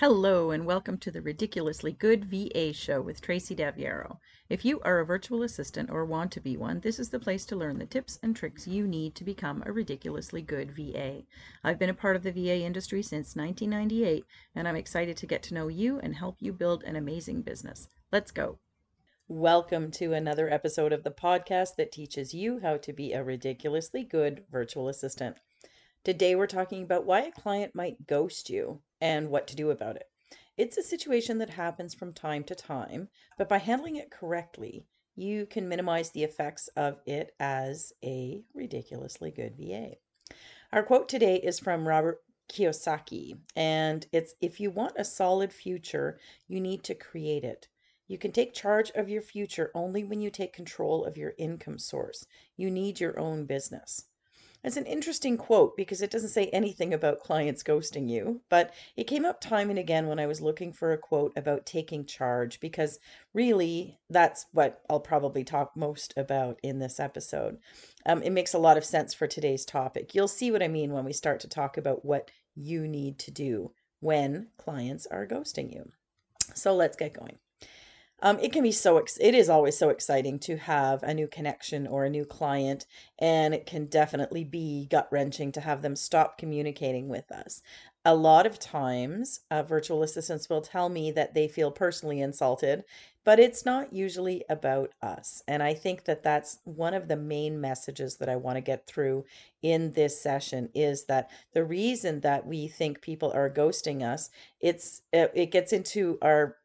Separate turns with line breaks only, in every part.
Hello and welcome to the Ridiculously Good VA Show with Tracy Daviero. If you are a virtual assistant or want to be one, this is the place to learn the tips and tricks you need to become a ridiculously good VA. I've been a part of the VA industry since 1998, and I'm excited to get to know you and help you build an amazing business. Let's go. Welcome to another episode of the podcast that teaches you how to be a ridiculously good virtual assistant. Today we're talking about why a client might ghost you and what to do about it. It's a situation that happens from time to time, but by handling it correctly, you can minimize the effects of it as a ridiculously good VA. Our quote today is from Robert Kiyosaki, and it's, "If you want a solid future, you need to create it. You can take charge of your future only when you take control of your income source. You need your own business." It's an interesting quote because it doesn't say anything about clients ghosting you, but it came up time and again when I was looking for a quote about taking charge, because really that's what I'll probably talk most about in this episode. It makes a lot of sense for today's topic. You'll see what I mean when we start to talk about what you need to do when clients are ghosting you. So let's get going. It is always so exciting to have a new connection or a new client, and it can definitely be gut-wrenching to have them stop communicating with us. A lot of times, virtual assistants will tell me that they feel personally insulted, but it's not usually about us. And I think that that's one of the main messages that I want to get through in this session, is that the reason that we think people are ghosting us, it gets into our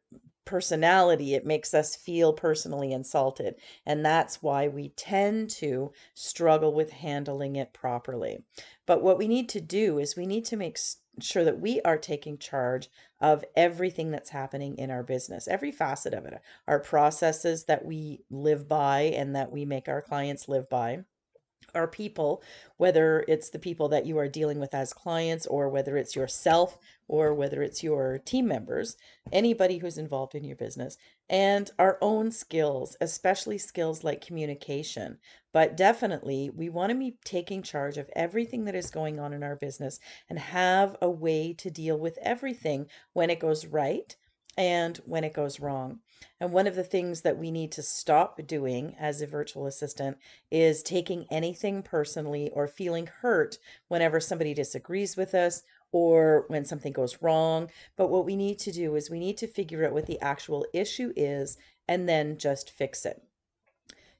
personality. It makes us feel personally insulted, and that's why we tend to struggle with handling it properly. But what we need to do is we need to make sure that we are taking charge of everything that's happening in our business, every facet of it, our processes that we live by and that we make our clients live by, are people, whether it's the people that you are dealing with as clients, or whether it's yourself, or whether it's your team members, anybody who's involved in your business, and our own skills, especially skills like communication. But definitely, we want to be taking charge of everything that is going on in our business and have a way to deal with everything when it goes right and when it goes wrong. And one of the things that we need to stop doing as a virtual assistant is taking anything personally or feeling hurt whenever somebody disagrees with us or when something goes wrong. But what we need to do is we need to figure out what the actual issue is and then just fix it.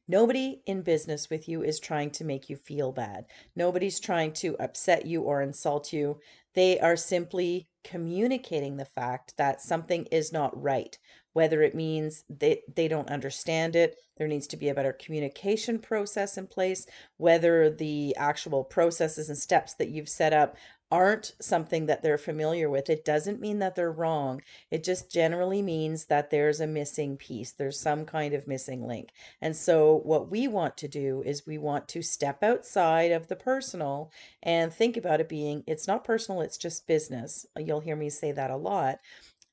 Nobody in business with you is trying to make you feel bad. Nobody's trying to upset you or insult you. They are simply communicating the fact that something is not right, whether it means they don't understand it, there needs to be a better communication process in place, whether the actual processes and steps that you've set up aren't something that they're familiar with. It doesn't mean that they're wrong. It just generally means that there's a missing piece. There's some kind of missing link. And so what we want to do is we want to step outside of the personal and think about it being, it's not personal, it's just business. You'll hear me say that a lot.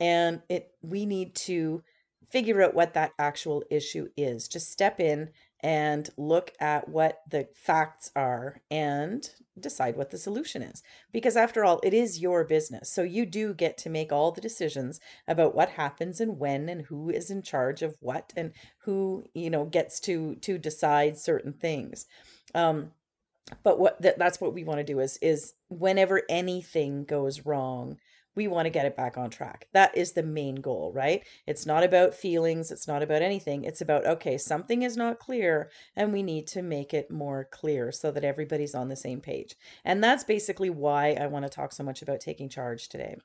And we need to figure out what that actual issue is. Just step in and look at what the facts are and decide what the solution is. Because after all, it is your business. So you do get to make all the decisions about what happens and when and who is in charge of what and who, gets to decide certain things. But that's what we want to do is whenever anything goes wrong, we want to get it back on track. That is the main goal, right? It's not about feelings. It's not about anything. It's about, okay, something is not clear and we need to make it more clear so that everybody's on the same page. And that's basically why I want to talk so much about taking charge today.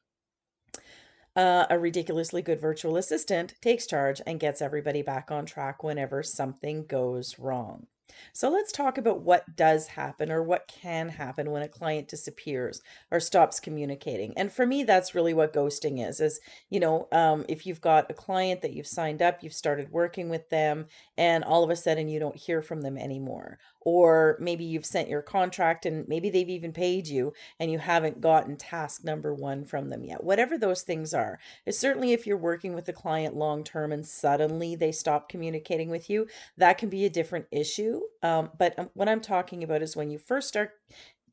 A ridiculously good virtual assistant takes charge and gets everybody back on track whenever something goes wrong. So let's talk about what does happen or what can happen when a client disappears or stops communicating. And for me, that's really what ghosting is, if you've got a client that you've signed up, you've started working with them, and all of a sudden you don't hear from them anymore. Or maybe you've sent your contract and maybe they've even paid you and you haven't gotten task number one from them yet. Whatever those things are. Certainly if you're working with a client long term and suddenly they stop communicating with you, that can be a different issue. But what I'm talking about is when you first start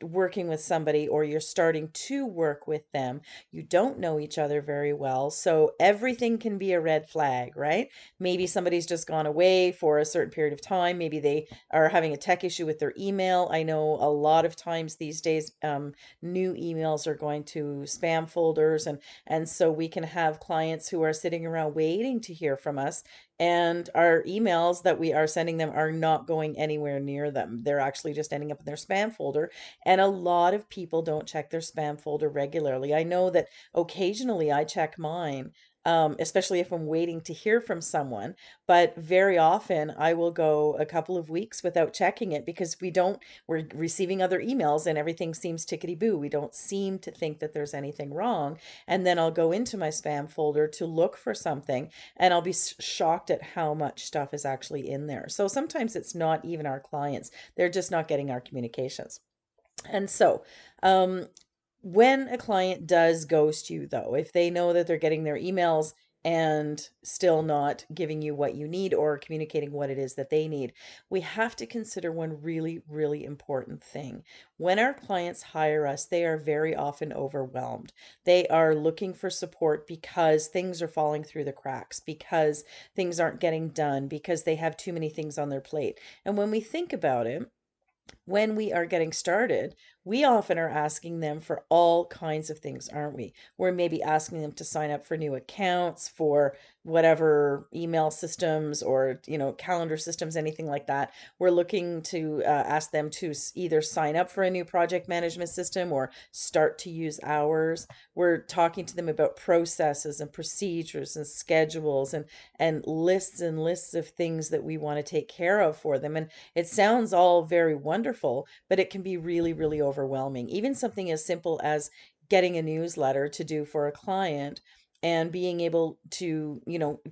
working with somebody or you're starting to work with them, you don't know each other very well. So everything can be a red flag, right? Maybe somebody's just gone away for a certain period of time. Maybe they are having a tech issue with their email. I know a lot of times these days, new emails are going to spam folders, and so we can have clients who are sitting around waiting to hear from us, and our emails that we are sending them are not going anywhere near them. They're actually just ending up in their spam folder. And a lot of people don't check their spam folder regularly. I know that occasionally I check mine, especially if I'm waiting to hear from someone. But very often I will go a couple of weeks without checking it because we're receiving other emails and everything seems tickety boo. We don't seem to think that there's anything wrong. And then I'll go into my spam folder to look for something, and I'll be shocked at how much stuff is actually in there. So sometimes it's not even our clients, they're just not getting our communications. And so, um, when a client does ghost you, though, if they know that they're getting their emails and still not giving you what you need or communicating what it is that they need, we have to consider one really, really important thing. When our clients hire us, they are very often overwhelmed. They are looking for support because things are falling through the cracks, because things aren't getting done, because they have too many things on their plate. And when we think about it, when we are getting started, we often are asking them for all kinds of things, aren't we? We're maybe asking them to sign up for new accounts for whatever email systems or, calendar systems, anything like that. We're looking to ask them to either sign up for a new project management system or start to use ours. We're talking to them about processes and procedures and schedules and lists of things that we want to take care of for them. And it sounds all very wonderful, but it can be really, really overwhelming. Even something as simple as getting a newsletter to do for a client and being able to,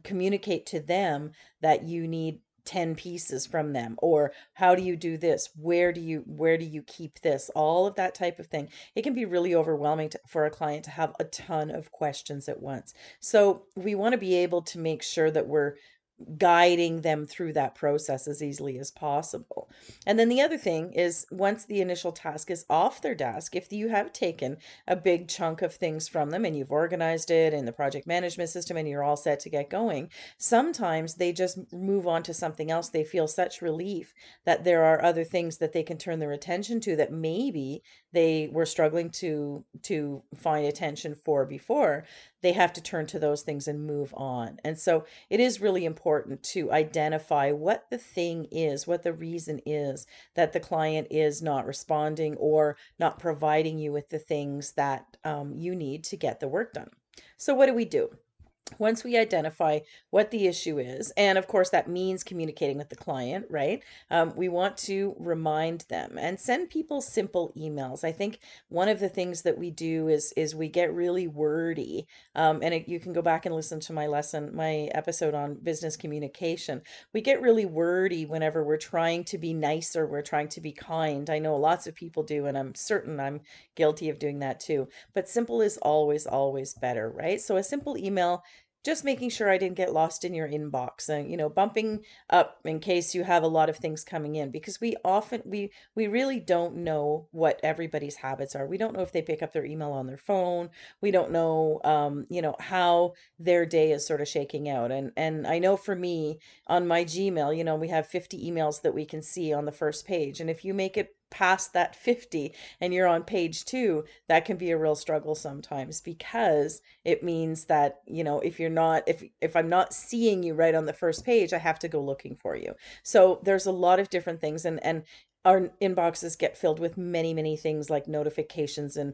communicate to them that you need 10 pieces from them, or how do you do this, where do you keep this, all of that type of thing. It can be really overwhelming for a client to have a ton of questions at once. So we want to be able to make sure that we're guiding them through that process as easily as possible. And then the other thing is, once the initial task is off their desk, if you have taken a big chunk of things from them and you've organized it in the project management system and you're all set to get going, sometimes they just move on to something else. They feel such relief that there are other things that they can turn their attention to that maybe they were struggling to find attention for before. They have to turn to those things and move on. And so it is really important to identify what the thing is, what the reason is that the client is not responding or not providing you with the things that you need to get the work done. So, what do we do? Once we identify what the issue is, and of course that means communicating with the client, right? We want to remind them and send people simple emails. I think one of the things that we do is we get really wordy, you can go back and listen to my episode on business communication. We get really wordy whenever we're trying to be nice or we're trying to be kind. I know lots of people do, and I'm certain I'm guilty of doing that too. But simple is always, always better, right? So a simple email, just making sure I didn't get lost in your inbox, and bumping up in case you have a lot of things coming in, because we really don't know what everybody's habits are. We don't know if they pick up their email on their phone. We don't know how their day is sort of shaking out. And I know for me, on my Gmail, we have 50 emails that we can see on the first page, and if you make it past that 50 and you're on page 2, that can be a real struggle sometimes, because it means that, if I'm not seeing you right on the first page, I have to go looking for you. So there's a lot of different things, and our inboxes get filled with many, many things like notifications and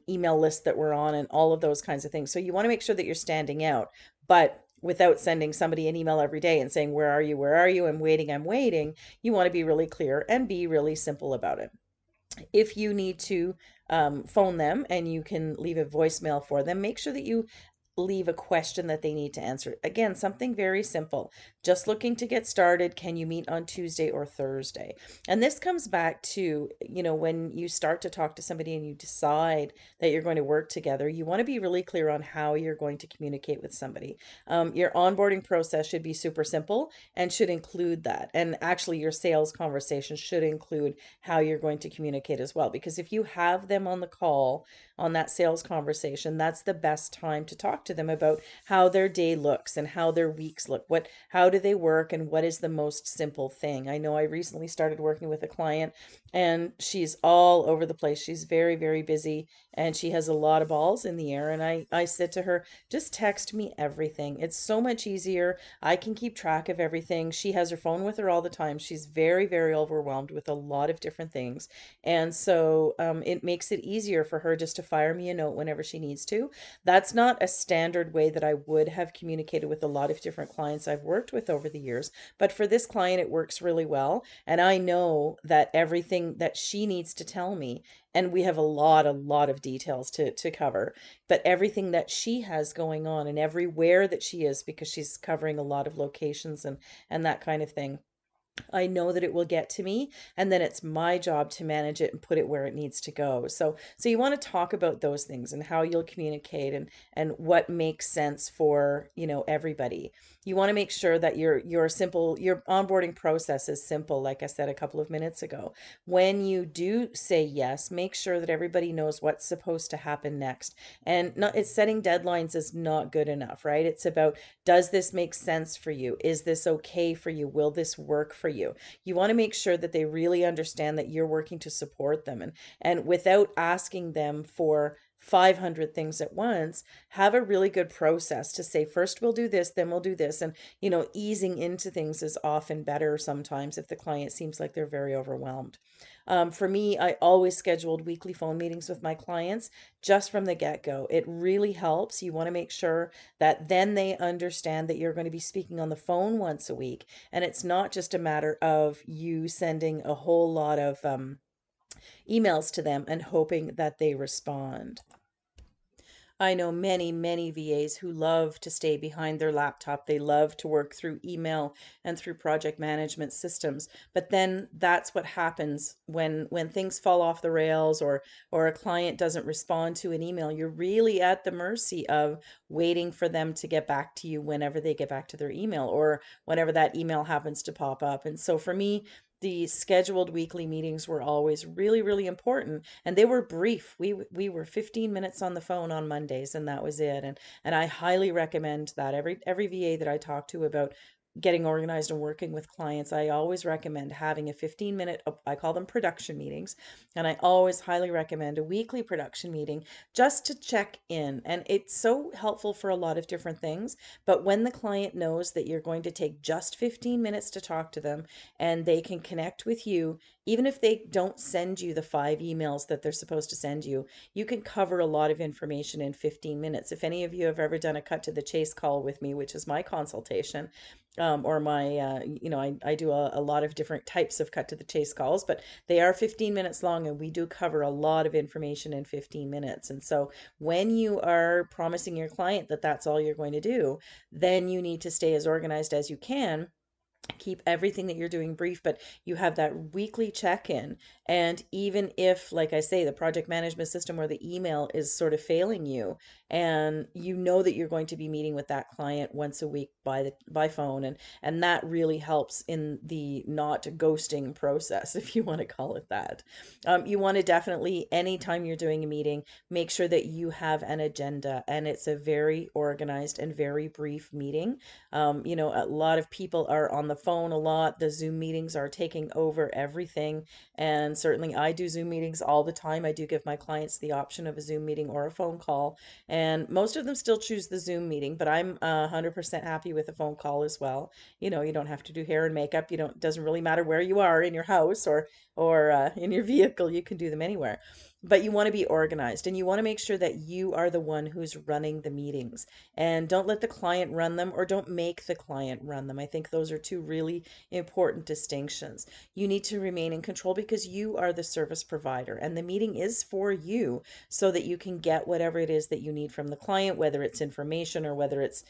email lists that we're on and all of those kinds of things. So you want to make sure that you're standing out, but without sending somebody an email every day and saying, where are you? Where are you? I'm waiting. You want to be really clear and be really simple about it. If you need to phone them and you can leave a voicemail for them, make sure that you leave a question that they need to answer. Again, something very simple. Just looking to get started. Can you meet on Tuesday or Thursday? And this comes back to, when you start to talk to somebody and you decide that you're going to work together, you want to be really clear on how you're going to communicate with somebody. Your onboarding process should be super simple and should include that. And actually, your sales conversation should include how you're going to communicate as well. Because if you have them on the call on that sales conversation, that's the best time to talk to them about how their day looks and how their weeks look. How do they work and what is the most simple thing? I know I recently started working with a client and she's all over the place. She's very, very busy and she has a lot of balls in the air. And I said to her, just text me everything. It's so much easier. I can keep track of everything. She has her phone with her all the time. She's very, very overwhelmed with a lot of different things. And so it makes it easier for her just to fire me a note whenever she needs to. That's not a standard way that I would have communicated with a lot of different clients I've worked with over the years. But for this client, it works really well. And I know that everything that she needs to tell me, and we have a lot of details to cover, but everything that she has going on and everywhere that she is, because she's covering a lot of locations and that kind of thing, I know that it will get to me, and then it's my job to manage it and put it where it needs to go. So you want to talk about those things and how you'll communicate and what makes sense for, everybody. You want to make sure that your onboarding process is simple, like I said a couple of minutes ago. When you do say yes, make sure that everybody knows what's supposed to happen next. And not it's setting deadlines is not good enough, right? It's about, does this make sense for you? Is this okay for you? Will this work for you? You want to make sure that they really understand that you're working to support them, and without asking them for 500 things at once, have a really good process to say, first we'll do this, then we'll do this. And, easing into things is often better sometimes if the client seems like they're very overwhelmed. For me, I always scheduled weekly phone meetings with my clients just from the get-go. It really helps. You want to make sure that then they understand that you're going to be speaking on the phone once a week. And it's not just a matter of you sending a whole lot of emails to them and hoping that they respond. I know many, many VAs who love to stay behind their laptop. They love to work through email and through project management systems. But then that's what happens when things fall off the rails, or a client doesn't respond to an email. You're really at the mercy of waiting for them to get back to you whenever they get back to their email, or whenever that email happens to pop up. And so for me, the scheduled weekly meetings were always really, really important, and they were brief. We were 15 minutes on the phone on Mondays, and that was it. And I highly recommend that. Every VA that I talk to about getting organized and working with clients, I always recommend having a 15-minute, I call them production meetings, and I always highly recommend a weekly production meeting just to check in. And it's so helpful for a lot of different things. But when the client knows that you're going to take just 15 minutes to talk to them, and they can connect with you, even if they don't send you the 5 emails that they're supposed to send you, you can cover a lot of information in 15 minutes. If any of you have ever done a cut to the chase call with me, which is my consultation, or my, I do a lot of different types of cut to the chase calls, but they are 15 minutes long, and we do cover a lot of information in 15 minutes. And so when you are promising your client that that's all you're going to do, then you need to stay as organized as you can, keep everything that you're doing brief, but you have that weekly check-in. And even if, like I say, the project management system or the email is sort of failing you, and you know that you're going to be meeting with that client once a week by phone, and that really helps in the not ghosting process, if you want to call it that. You want to definitely, anytime you're doing a meeting, make sure that you have an agenda, and it's a very organized and very brief meeting. A lot of people are on the phone a lot. The Zoom meetings are taking over everything. And certainly I do Zoom meetings all the time. I do give my clients the option of a Zoom meeting or a phone call. And most of them still choose the Zoom meeting, but I'm 100% happy with a phone call as well. You don't have to do hair and makeup. Doesn't really matter where you are in your house or in your vehicle. You can do them anywhere. but you want to be organized and you want to make sure that you are the one who's running the meetings, and don't let the client run them or don't make the client run them. I think those are two really important distinctions. You need to remain in control because you are the service provider and the meeting is for you so that you can get whatever it is that you need from the client, whether it's information or whether it's,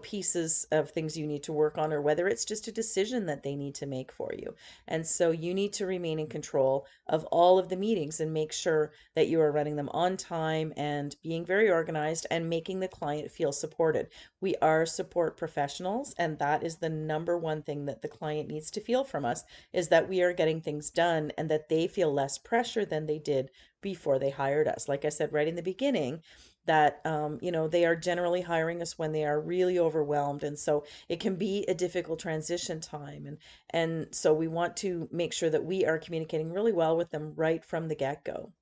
pieces of things you need to work on, or whether it's just a decision that they need to make for you. And so you need to remain in control of all of the meetings and make sure that you are running them on time and being very organized and making the client feel supported. We are support professionals, and that is the number one thing that the client needs to feel from us, is that we are getting things done and that they feel less pressure than they did before they hired us. Like I said right in the beginning, that they are generally hiring us when they are really overwhelmed, and so it can be a difficult transition time, and so we want to make sure that we are communicating really well with them right from the get-go.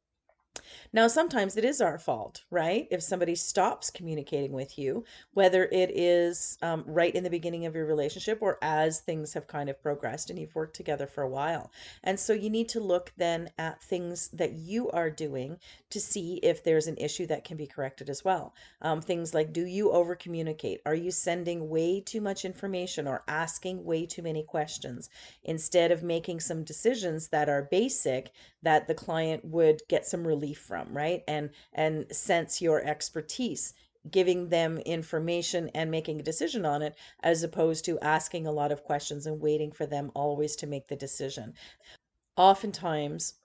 Now, sometimes it is our fault, right? If somebody stops communicating with you, whether it is right in the beginning of your relationship or as things have kind of progressed and you've worked together for a while. And so you need to look then at things that you are doing to see if there's an issue that can be corrected as well. Things like, do you over communicate? Are you sending way too much information or asking way too many questions instead of making some decisions that are basic that the client would get some relief from, right? And sense your expertise, giving them information and making a decision on it, as opposed to asking a lot of questions and waiting for them always to make the decision. Oftentimes,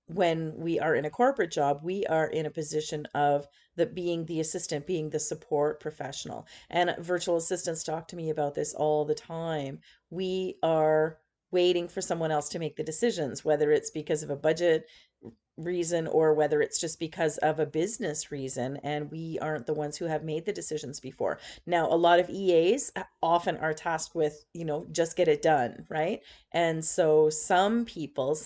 when we are in a corporate job, we are in a position of being the assistant, being the support professional. And virtual assistants talk to me about this all the time. We are waiting for someone else to make the decisions, whether it's because of a budget reason or whether it's just because of a business reason, and we aren't the ones who have made the decisions before. Now, a lot of EAs often are tasked with, just get it done, right? And so some VAs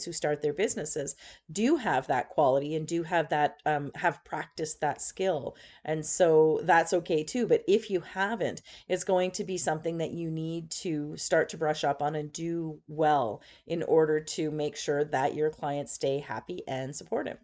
who start their businesses do have that quality and do have that have practiced that skill, and so that's okay too. But if you haven't, it's going to be something that you need to start to brush up on and do well in order to make sure that your clients stay happy and supported.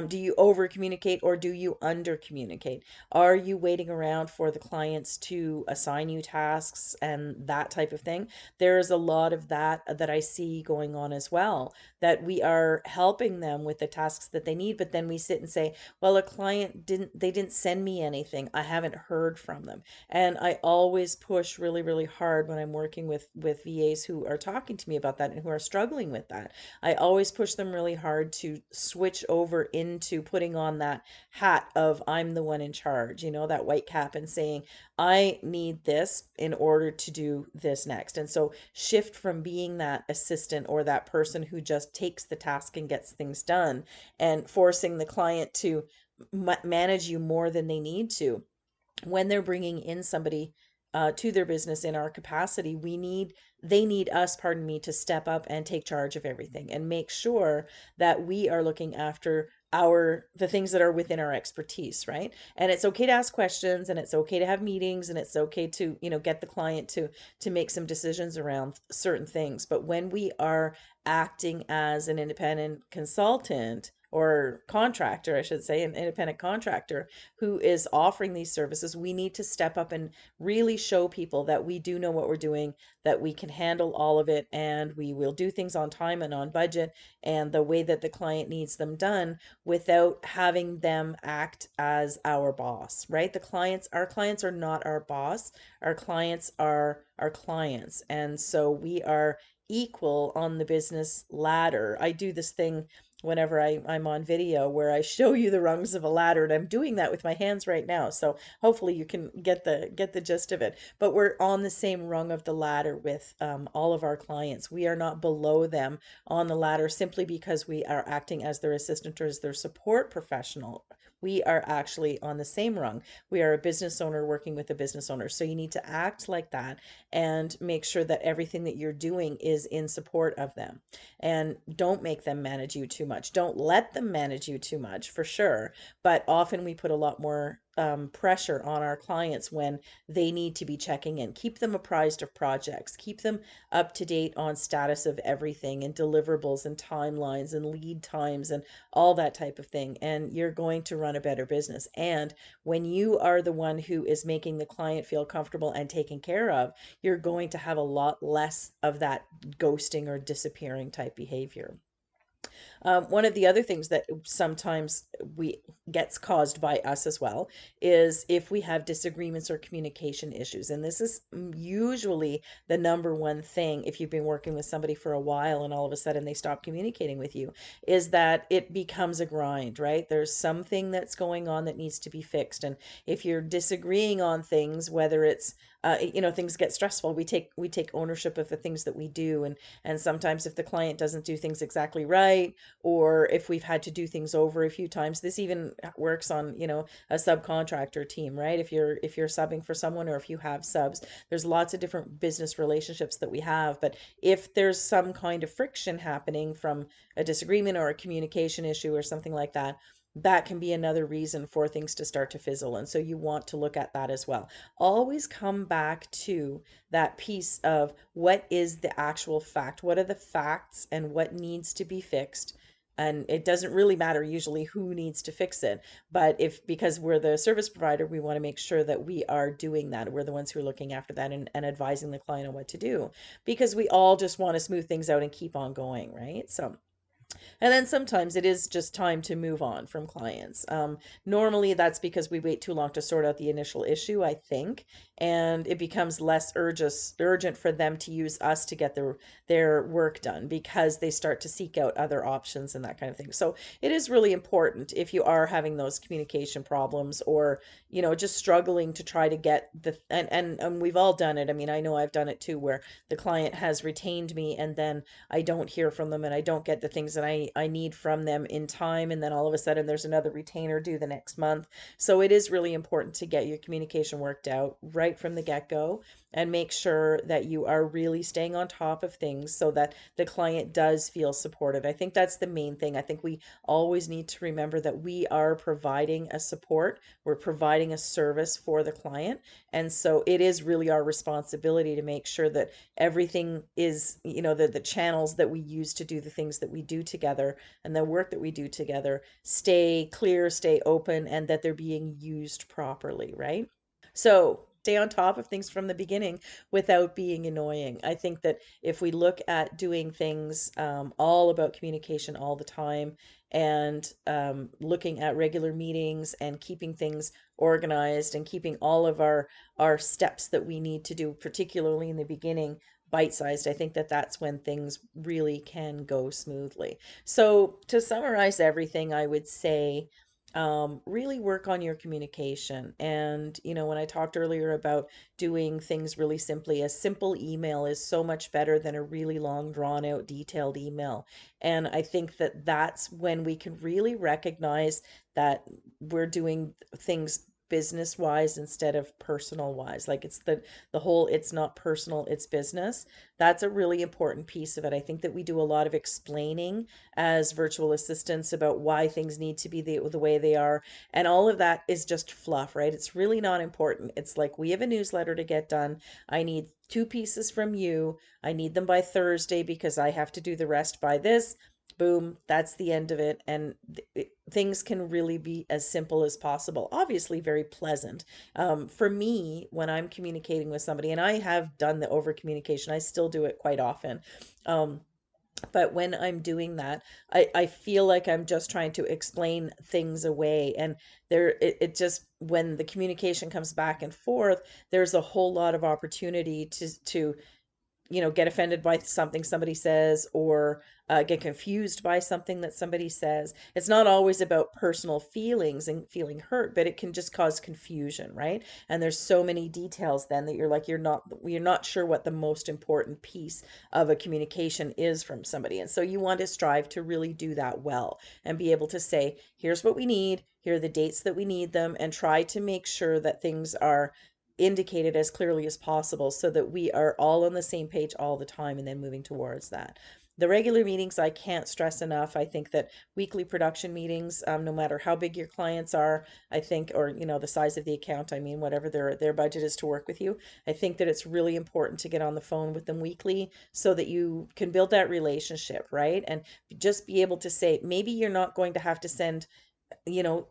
Do you over communicate or do you under communicate? Are you waiting around for the clients to assign you tasks and that type of thing? There's a lot of that I see going on as well, that we are helping them with the tasks that they need, but then we sit and say, well, a client didn't send me anything. I haven't heard from them. And I always push really, really hard when I'm working with VAs who are talking to me about that and who are struggling with that. I always push them really hard to switch over into putting on that hat of I'm the one in charge, that white cap, and saying, I need this in order to do this next. And so shift from being that assistant or that person who just takes the task and gets things done and forcing the client to manage you more than they need to. When they're bringing in somebody to their business in our capacity, they need us, pardon me, to step up and take charge of everything and make sure that we are looking after the things that are within our expertise, right? And it's okay to ask questions, and it's okay to have meetings, and it's okay to, get the client to make some decisions around certain things. But when we are acting as an independent consultant, or contractor, I should say, an independent contractor who is offering these services, we need to step up and really show people that we do know what we're doing, that we can handle all of it, and we will do things on time and on budget and the way that the client needs them done without having them act as our boss, right? Our clients are not our boss. Our clients are our clients. And so we are equal on the business ladder. I do this thing whenever I'm on video where I show you the rungs of a ladder, and I'm doing that with my hands right now. So hopefully you can get the gist of it. But we're on the same rung of the ladder with all of our clients. We are not below them on the ladder simply because we are acting as their assistant or as their support professional. We are actually on the same rung. We are a business owner working with a business owner. So you need to act like that and make sure that everything that you're doing is in support of them. And don't make them manage you too much. Don't let them manage you too much, for sure. But often we put a lot more pressure on our clients when they need to be checking in. Keep them apprised of projects, keep them up to date on status of everything and deliverables and timelines and lead times and all that type of thing. And you're going to run a better business. And when you are the one who is making the client feel comfortable and taken care of, you're going to have a lot less of that ghosting or disappearing type behavior. One of the other things that sometimes we gets caused by us as well is if we have disagreements or communication issues. And this is usually the number one thing if you've been working with somebody for a while and all of a sudden they stop communicating with you, is that it becomes a grind, right? There's something that's going on that needs to be fixed. And if you're disagreeing on things, whether it's things get stressful. We take ownership of the things that we do, and sometimes if the client doesn't do things exactly right, or if we've had to do things over a few times, this even works on a subcontractor team, right? If you're subbing for someone, or if you have subs, there's lots of different business relationships that we have. But if there's some kind of friction happening from a disagreement or a communication issue or something like that, that can be another reason for things to start to fizzle. And so you want to look at that as well. Always come back to that piece of what is the actual fact, what are the facts, and what needs to be fixed. And it doesn't really matter usually who needs to fix it, but if, because we're the service provider, we want to make sure that we are doing that. We're the ones who are looking after that, and advising the client on what to do, because we all just want to smooth things out and keep on going, right? So and then sometimes it is just time to move on from clients. Normally, that's because we wait too long to sort out the initial issue, I think, and it becomes less urgent for them to use us to get their work done, because they start to seek out other options and that kind of thing. So it is really important, if you are having those communication problems, or just struggling to try to get and we've all done it. I mean, I know I've done it too, where the client has retained me and then I don't hear from them and I don't get the things that I need from them in time. And then all of a sudden there's another retainer due the next month. So it is really important to get your communication worked out right from the get-go, and make sure that you are really staying on top of things so that the client does feel supported. I think that's the main thing. I think we always need to remember that we are providing a support, we're providing a service for the client. And so it is really our responsibility to make sure that everything is, the channels that we use to do the things that we do together and the work that we do together stay clear, stay open, and that they're being used properly, right? So stay on top of things from the beginning without being annoying. I think that if we look at doing things all about communication all the time, and looking at regular meetings and keeping things organized and keeping all of our steps that we need to do, particularly in the beginning, bite-sized, I think that that's when things really can go smoothly. So to summarize everything, I would say really work on your communication. And, when I talked earlier about doing things really simply, a simple email is so much better than a really long, drawn out, detailed email. And I think that that's when we can really recognize that we're doing things business wise instead of personal wise. Like it's the whole, it's not personal, it's business. That's a really important piece of it. I think that we do a lot of explaining as virtual assistants about why things need to be the way they are. And all of that is just fluff, right? It's really not important. It's like, we have a newsletter to get done. I need two pieces from you. I need them by Thursday because I have to do the rest by this. Boom, that's the end of it. And things can really be as simple as possible. Obviously, very pleasant. For me, when I'm communicating with somebody, and I have done the over communication, I still do it quite often. Um, but when I'm doing that, I feel like I'm just trying to explain things away. And it just, when the communication comes back and forth, there's a whole lot of opportunity to get offended by something somebody says, or get confused by something that somebody says. It's not always about personal feelings and feeling hurt, but it can just cause confusion, right? And there's so many details then that you're not sure what the most important piece of a communication is from somebody. And so you want to strive to really do that well and be able to say, here's what we need, here are the dates that we need them, and try to make sure that things are indicated as clearly as possible so that we are all on the same page all the time and then moving towards that. The regular meetings, I can't stress enough. I think that weekly production meetings, no matter how big your clients are, I think, or the size of the account, I mean, whatever their budget is to work with you, I think that it's really important to get on the phone with them weekly so that you can build that relationship, right? And just be able to say, maybe you're not going to have to send you know,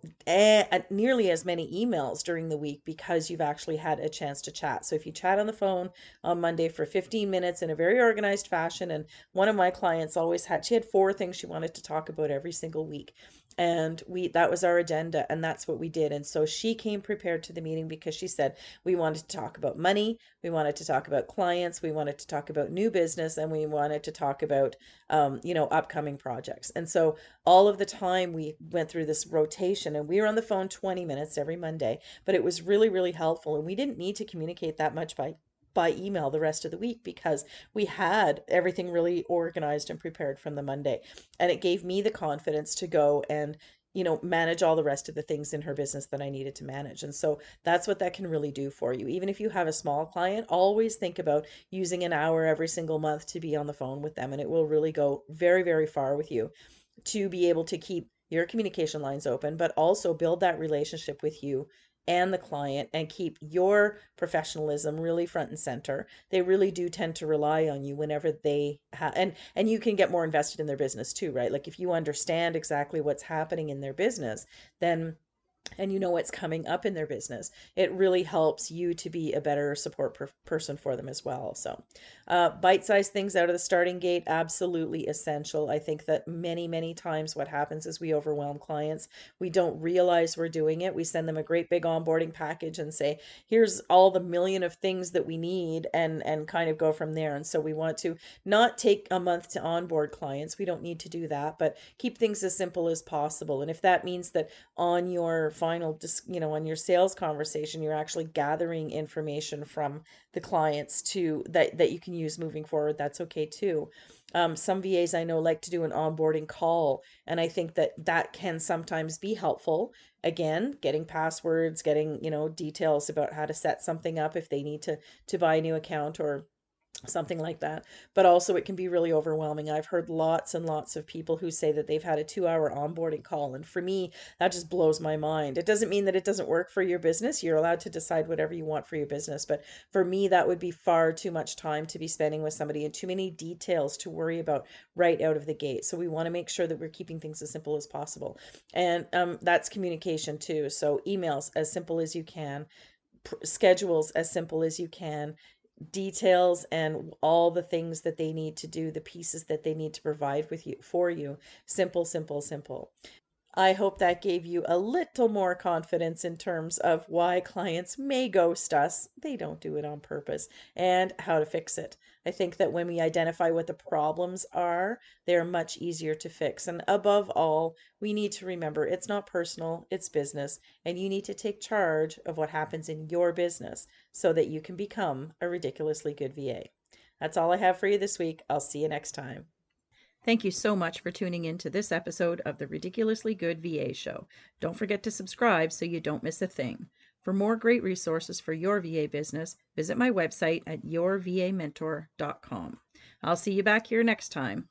nearly as many emails during the week because you've actually had a chance to chat. So if you chat on the phone on Monday for 15 minutes in a very organized fashion, and one of my clients she had 4 things she wanted to talk about every single week. And that was our agenda, and that's what we did. And so she came prepared to the meeting because she said, we wanted to talk about money, we wanted to talk about clients, we wanted to talk about new business, and we wanted to talk about, upcoming projects. And so all of the time we went through this rotation, and we were on the phone 20 minutes every Monday, but it was really, really helpful. And we didn't need to communicate that much by email the rest of the week because we had everything really organized and prepared from the Monday. And it gave me the confidence to go and manage all the rest of the things in her business that I needed to manage. And so that's what that can really do for you. Even if you have a small client, always think about using an hour every single month to be on the phone with them, and it will really go very, very far with you to be able to keep your communication lines open, but also build that relationship with you and the client and keep your professionalism really front and center. They really do tend to rely on you whenever they have, and you can get more invested in their business too, right? Like if you understand exactly what's happening in their business, then and you know what's coming up in their business, it really helps you to be a better support person for them as well. So, bite-sized things out of the starting gate, absolutely essential. I think that many, many times what happens is we overwhelm clients. We don't realize we're doing it. We send them a great big onboarding package and say, here's all the million of things that we need, and kind of go from there. And so we want to not take a month to onboard clients. We don't need to do that, but keep things as simple as possible. And if that means that on your final, on your sales conversation, you're actually gathering information from the clients to that you can use moving forward, that's okay too. Some VAs I know like to do an onboarding call, and I think that that can sometimes be helpful. Again, getting passwords, getting details about how to set something up if they need to buy a new account or something like that. But also, it can be really overwhelming. I've heard lots and lots of people who say that they've had a 2-hour onboarding call. And for me, that just blows my mind. It doesn't mean that it doesn't work for your business. You're allowed to decide whatever you want for your business. But for me, that would be far too much time to be spending with somebody and too many details to worry about right out of the gate. So we want to make sure that we're keeping things as simple as possible. And that's communication too. So emails as simple as you can, schedules as simple as you can, details and all the things that they need to do, the pieces that they need to provide with you for you. Simple, simple, simple. I hope that gave you a little more confidence in terms of why clients may ghost us. They don't do it on purpose, and how to fix it. I think that when we identify what the problems are, they're much easier to fix. And above all, we need to remember it's not personal, it's business, and you need to take charge of what happens in your business so that you can become a ridiculously good VA. That's all I have for you this week. I'll see you next time. Thank you so much for tuning in to this episode of the Ridiculously Good VA Show. Don't forget to subscribe so you don't miss a thing. For more great resources for your VA business, visit my website at yourvamentor.com. I'll see you back here next time.